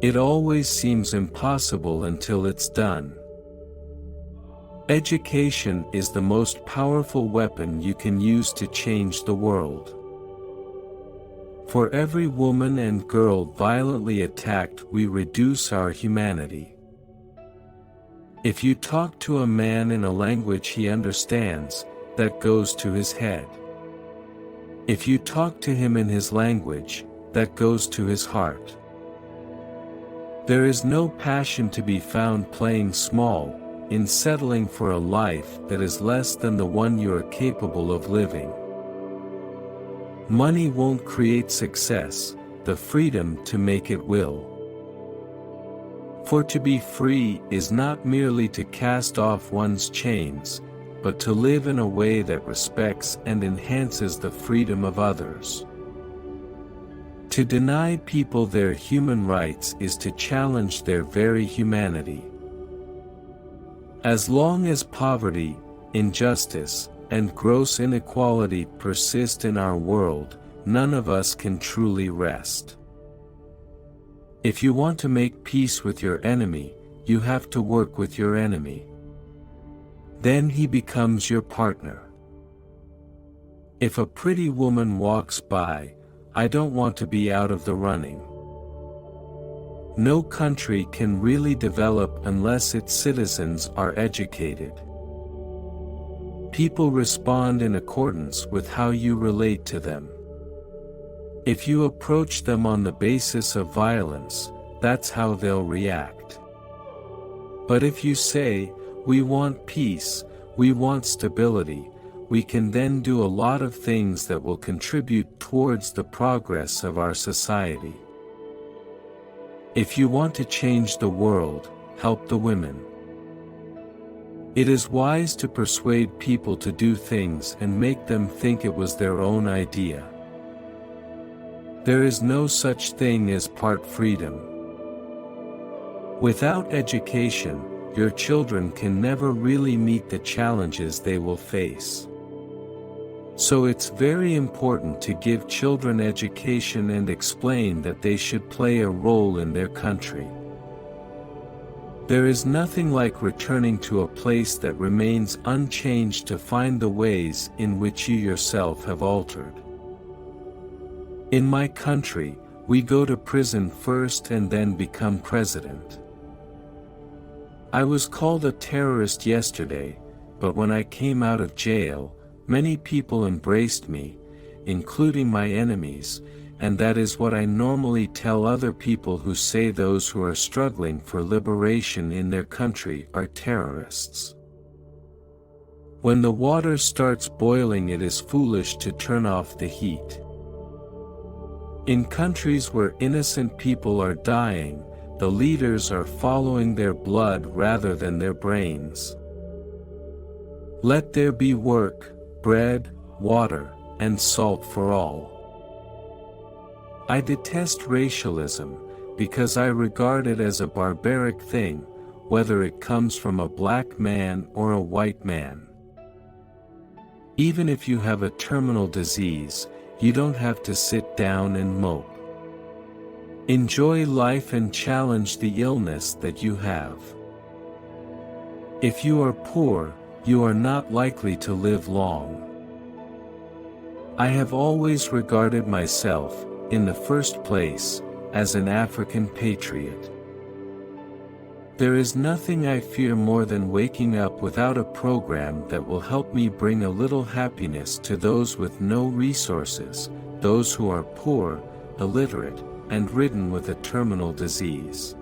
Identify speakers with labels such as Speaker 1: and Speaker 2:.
Speaker 1: It always seems impossible until it's done. Education is the most powerful weapon you can use to change the world. For every woman and girl violently attacked, we reduce our humanity. If you talk to a man in a language he understands, that goes to his head. If you talk to him in his language, that goes to his heart. There is no passion to be found playing small, in settling for a life that is less than the one you are capable of living. Money won't create success, the freedom to make it will. For to be free is not merely to cast off one's chains, but to live in a way that respects and enhances the freedom of others. To deny people their human rights is to challenge their very humanity. As long as poverty, injustice, and gross inequality persist in our world, none of us can truly rest. If you want to make peace with your enemy, you have to work with your enemy. Then he becomes your partner. If a pretty woman walks by, I don't want to be out of the running. No country can really develop unless its citizens are educated. People respond in accordance with how you relate to them. If you approach them on the basis of violence, that's how they'll react. But if you say, we want peace, we want stability, we can then do a lot of things that will contribute towards the progress of our society. If you want to change the world, help the women. It is wise to persuade people to do things and make them think it was their own idea. There is no such thing as part freedom. Without education, your children can never really meet the challenges they will face. So it's very important to give children education and explain that they should play a role in their country. There is nothing like returning to a place that remains unchanged to find the ways in which you yourself have altered. In my country, we go to prison first and then become president. I was called a terrorist yesterday, but when I came out of jail, many people embraced me, including my enemies, and that is what I normally tell other people who say those who are struggling for liberation in their country are terrorists. When the water starts boiling, it is foolish to turn off the heat. In countries where innocent people are dying, the leaders are following their blood rather than their brains. Let there be work, bread, water, and salt for all. I detest racialism, because I regard it as a barbaric thing, whether it comes from a black man or a white man. Even if you have a terminal disease, you don't have to sit down and mope. Enjoy life and challenge the illness that you have. If you are poor, you are not likely to live long. I have always regarded myself, in the first place, as an African patriot. There is nothing I fear more than waking up without a program that will help me bring a little happiness to those with no resources, those who are poor, illiterate, and ridden with a terminal disease.